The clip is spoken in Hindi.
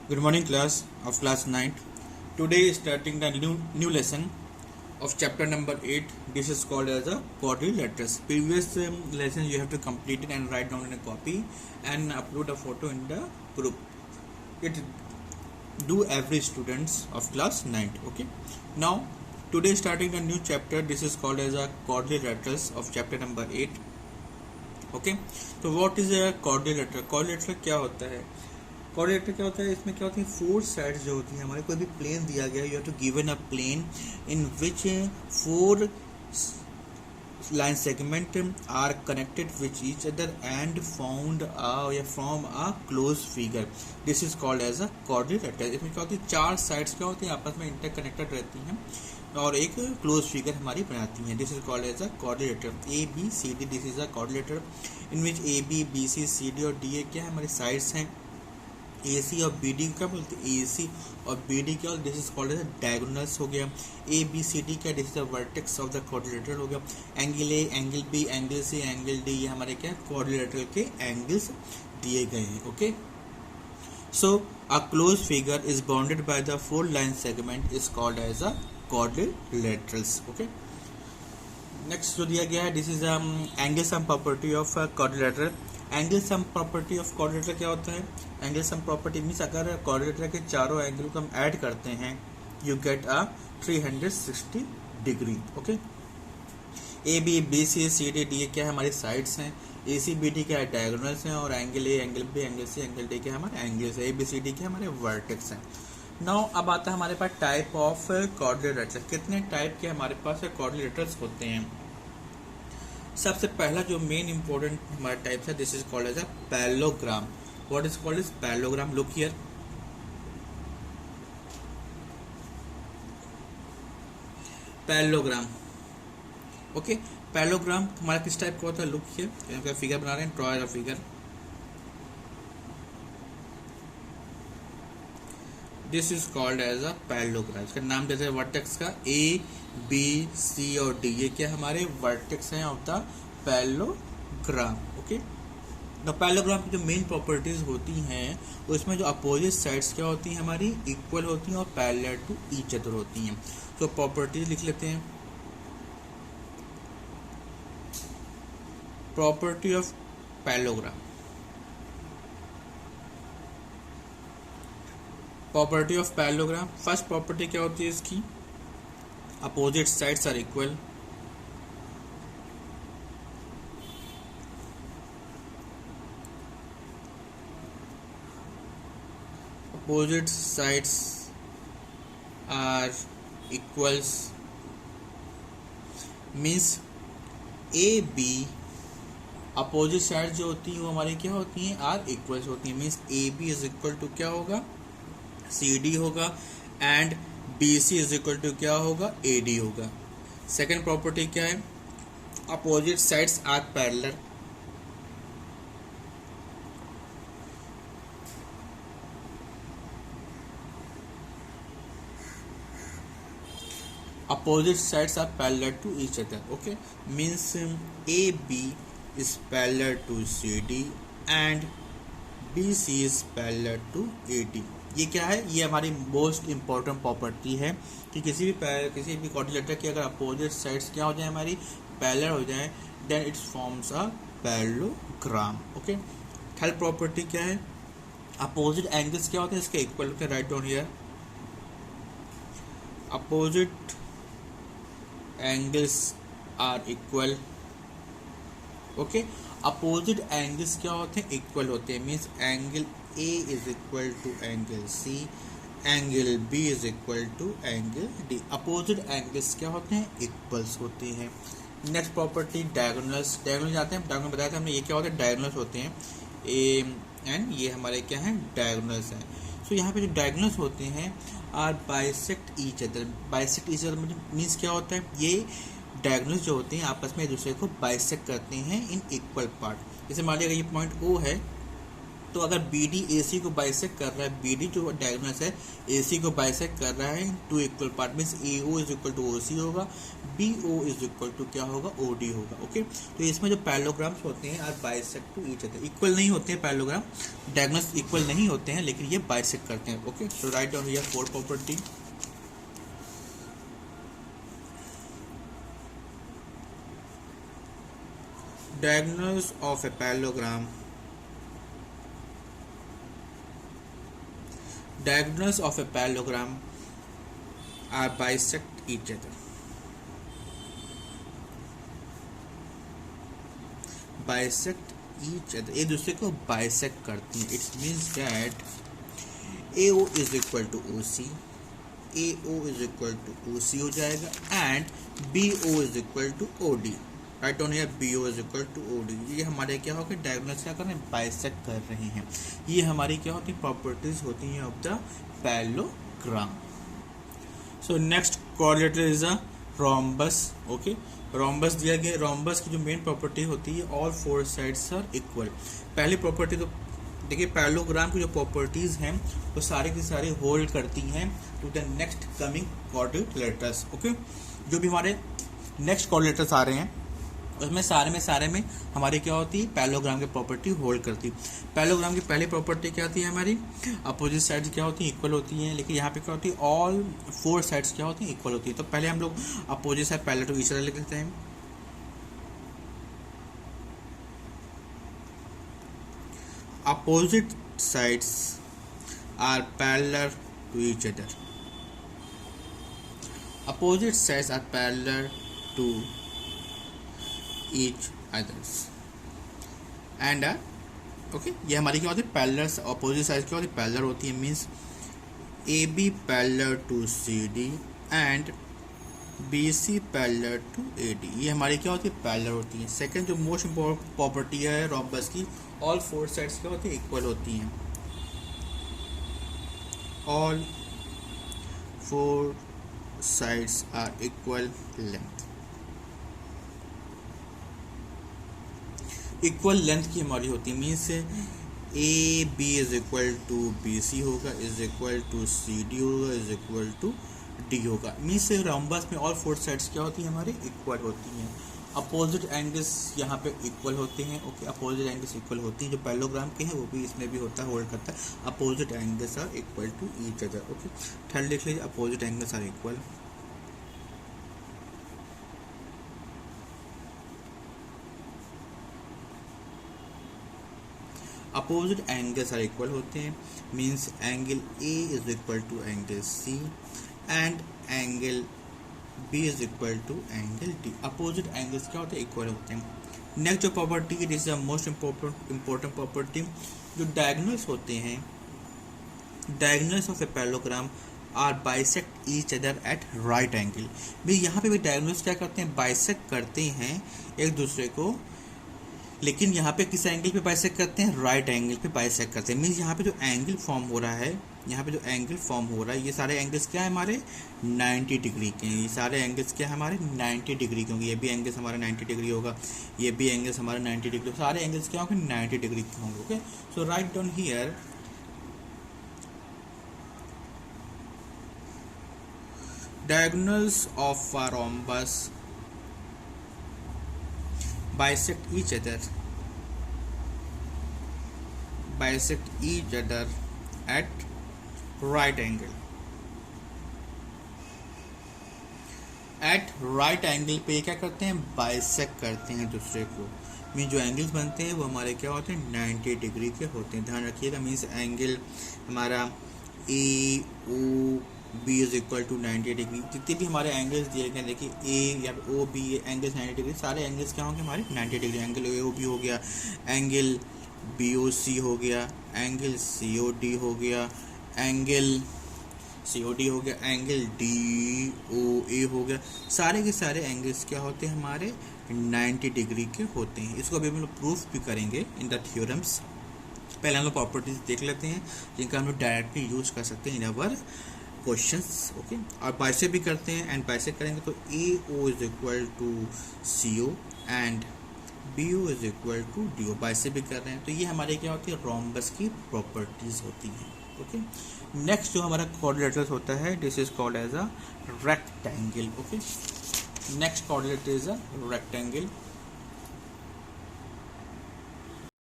Good morning, class of class 9. Today is starting the new lesson of chapter number 8. This is called as a quadrilaterals. Previous lesson you have to complete it and write down in a copy and upload a photo in the group. It do every students of class 9. Okay. Now today starting the new chapter. This is called as a quadrilaterals of chapter number 8. Okay. So what is a quadrilateral? Quadrilateral क्या होता है? कोऑर्डिनेटर क्या होता है, इसमें क्या होती है, फोर साइड्स जो होती हैं हमारे, कोई भी प्लेन दिया गया, you have to given a plane in which four line segment are connected which each other and found या from a close figure. This is called as a coordinator. इसमें क्या होती है, चार साइड्स क्या होती हैं, आपस में इंटरकनेक्टेड रहती हैं और एक क्लोज फिगर हमारी बनाती हैं. This is called as a coordinator. A B C D, this is a coordinator in which A B B C C D और डी ए क्या है, हमारी साइड्स हैं. ए सी और बी डी क्या बोलते हैं, ए सी और बी डी क्या, this is called as diagonals हो गया. ए बी सी डी क्या, this is the vertex of the quadrilateral हो गया. Angle A, angle B, angle C, angle D, ये हमारे क्या क्वाड्रिलेटरल के एंगल्स दिए गए हैं. Okay, so a close figure is bounded by the four line segment is called as a quadrilaterals. Okay, next जो दिया गया है, this is angle sum property of quadrilateral. Angle sum property of quadrilateral क्या होता है, एंगल सम प्रॉपर्टी मीन्स अगर क्वाड्रिलेटरल के चारों एंगल को हम ऐड करते हैं you get a 360 degree. Okay, A B B C C D D क्या है, हमारी साइड्स हैं. ए सी बी डी क्या है, डायगोनल्स हैं. और angle A, angle B, angle C, angle D क्या है, हमारे एंगल्स है. ए बी सी डी क्या हमारे वर्टेक्स हैं. नाउ अब आता है हमारे पास टाइप ऑफ क्वाड्रिलेटरल. कितने टाइप के हमारे पास क्वाड्रिलेटरल्स होते हैं. सबसे पहला जो मेन इंपॉर्टेंट हमारा टाइप है, this is called as a parallelogram. What is called is parallelogram. Look here, parallelogram. Okay, parallelogram हमारा किस टाइप का होता है, लुक हियर, फिगर बना रहे हैं, draw a figure. This is called as a parallelogram. इसका नाम जैसे वर्टेक्स का ए बी सी और डी, ये क्या हमारे वर्टेक्स हैं of the parallelogram. Okay, the parallelogram की जो मेन प्रॉपर्टीज होती हैं उसमें जो अपोजिट साइड्स क्या होती हैं, हमारी इक्वल होती हैं और पैरेलल टू ईच अदर होती हैं. तो प्रॉपर्टीज लिख लेते हैं. Property of parallelogram. Property of parallelogram, first property क्या होती है इसकी, opposite sides are equal. Opposite sides are equals means A B, opposite side जो होती है वो हमारी क्या होती हैं, आर इक्वल्स होती हैं. Means A B is equal to क्या होगा, सी डी होगा, and B C is equal to क्या होगा, ए डी होगा. सेकेंड प्रॉपर्टी क्या है, opposite sides are parallel. Opposite sides are parallel to each other. Okay, means AB is parallel to CD and BC is parallel to AD. ये क्या है, ये हमारी मोस्ट इम्पोर्टेंट प्रॉपर्टी है कि किसी भी क्वाड्रिलेटर की अगर अपोजिट साइड्स क्या हो जाए, हमारी पैरेलल हो जाए, then it's forms a parallelogram. Okay, third property क्या है, अपोजिट एंगल्स क्या होते हैं, इसके इक्वल होते हैं. Right down here, opposite angles are equal. Okay, opposite angles क्या होते हैं, इक्वल होते हैं. Means angle A is equal to angle C, angle B is equal to angle D. Opposite angles क्या होते हैं, इक्वल्स होते हैं. Next property diagonals. डायगोनल जाते हैं, डायगोनल बताया था हमने, ये क्या होते हैं, डायगोनल्स होते हैं. ए एंड ये हमारे क्या हैं, डायगोनल्स हैं. सो यहाँ पे जो डायगोनल्स होते हैं are bisect each other. Bisect each other means क्या होता है, ये डायगोनल्स जो होते हैं आपस में एक दूसरे को बाइसेक्ट करते हैं इन इक्वल पार्ट. जैसे मान लिया अगर ये पॉइंट ओ है तो अगर बी डी ए सी को बाइसेक्ट कर रहा है, बी डी जो डायगोनल्स है ए सी को बाइसेक्ट कर रहा है two equal part, means A O is equal to O C होगा, B O is equal to क्या होगा, ओ डी होगा। ओके, तो इसमें जो पैरेललोग्राम्स होते हैं are bisect to each other, equal नहीं होते हैं पैरेललोग्राम, डायगोनल्स इक्वल नहीं होते हैं लेकिन ये बाइसेक्ट करते हैं। Okay, so right down here four property. Diagonals of a parallelogram, diagonals of a parallelogram are bisect each other, bisect each other, एक दूसरे को bisect करती हैं। It means that AO is equal to OC, AO is equal to OC हो जाएगा, and BO is equal to OD। Right on here BO is equal to OD। ये हमारे क्या होगा, डायगोनल्स क्या कर रहे हैं, बाइसेक्ट कर रहे हैं। ये हमारी क्या होती है, प्रॉपर्टीज होती हैं of the parallelogram. So next coordinator is a rhombus. Okay, rhombus दिया गया, रोम्बस की जो मेन प्रॉपर्टी होती है all four sides are equal. पहली प्रॉपर्टी तो देखिए पैरेललोग्राम की जो प्रॉपर्टीज हैं वो सारी की सारी होल्ड करती हैं to the next coming coordinators. Okay, जो भी हमारे नेक्स्ट कोऑर्डिनेटर्स आ रहे हैं उसमें सारे में हमारी क्या होती है, पैरेललोग्राम की प्रॉपर्टी होल्ड करती है। पैरेललोग्राम की पहली प्रॉपर्टी क्या होती है हमारी, अपोजिट साइड्स क्या होती हैं, इक्वल होती हैं, लेकिन यहाँ पे क्या होती है, ऑल फोर साइड्स क्या होती हैं, इक्वल होती है। तो पहले हम लोग opposite side parallel to each other लिख लेते हैं। Opposite sides are parallel to each other, opposite sides are parallel to each others and okay, ये हमारी क्या होती है, पैरेलल अपोजिट साइड क्या होती है, पैरेलल होती है। Means AB parallel to CD and BC parallel to AD, ये हमारी क्या होती है, पैरेलल होती है। सेकंड जो मोस्ट इम्पोर्टेंट प्रॉपर्टी है रोम्बस की, ऑल फोर साइड्स क्या होती है, इक्वल होती हैं। All four sides are equal length, equal length की हमारी होती है। Means AB is equal to BC होगा, इज इक्वल टू CD होगा, इज इक्वल टू D होगा। मीन्स रोम्बस में ऑल फोर साइड्स क्या होती हैं, हमारे इक्वल होती हैं। अपोजिट एंगल्स यहाँ पे इक्वल होते हैं। ओके, अपोजिट एंगल्स इक्वल होती हैं, जो पैरेललोग्राम के हैं वो भी इसमें भी होता है, होल्ड करता है। Opposite angles are equal to each other. Okay, third लिख लीजिए, opposite angles are equal, opposite angles are equal होते हैं। Means angle A is equal to angle C and angle B is equal to angle D। Opposite angles क्या होते हैं, इक्वल होते हैं। नेक्स्ट जो प्रॉपर्टी है, this is the most important property, जो डायगोनल्स होते हैं, diagonals of a parallelogram are bisect each other at right angle. भाई यहाँ पे भी डायगोनल्स क्या करते हैं, बाइसेक्ट करते हैं एक दूसरे को, लेकिन यहाँ पे किस एंगल पे बाइसेक्ट करते हैं, राइट एंगल पे बाइसेक्ट करते हैं। मीन्स यहाँ पे जो एंगल फॉर्म हो रहा है, यहाँ पे जो एंगल फॉर्म हो रहा है, ये सारे एंगल्स क्या है हमारे 90 डिग्री के हैं। ये सारे एंगल्स क्या है हमारे 90 डिग्री के होंगे। ये भी एंगल्स हमारा 90 डिग्री होगा, ये भी एंगल्स हमारा 90 डिग्री, सारे एंगल्स क्या होंगे 90 डिग्री के होंगे। Okay, so right down here diagonals of a rhombus bisect each other at right angle, at right angle पे क्या करते हैं, बाइसेक्ट करते हैं दूसरे को। मीन जो एंगल्स बनते हैं वो हमारे क्या होते हैं 90 डिग्री के होते हैं, ध्यान रखिएगा। मीन्स एंगल हमारा AOB is equal to 90 degree. जितने भी हमारे एंगल्स दिए गए, देखिए A या OB एंगल्स 90 डिग्री, सारे एंगल्स क्या होंगे हमारे 90 डिग्री। एंगल AOB हो गया, एंगल BOC हो गया, एंगल COD हो गया, एंगल COD हो गया, एंगल DOA हो गया, सारे के सारे एंगल्स क्या होते हैं हमारे 90 डिग्री के होते हैं। इसको अभी हम लोग प्रूफ भी करेंगे इन द थ्योरम्स। पहले हम लोग प्रॉपर्टीज देख लेते हैं जिनका हम लोग डायरेक्टली यूज कर सकते हैं इन अवर क्वेश्चंस। ओके, और बाइसेक्ट भी करते हैं, एंड बाइसेक्ट करेंगे तो AO is equal to CO and BO is equal to DO, by से भी कर रहे हैं, तो ये हमारे क्या होती है, रोम्बस की प्रॉपर्टीज होती हैं। ओके, नेक्स्ट जो हमारा क्वाड्रिलेटरल होता है, this is called as a rectangle. Okay, next quadrilateral is a rectangle.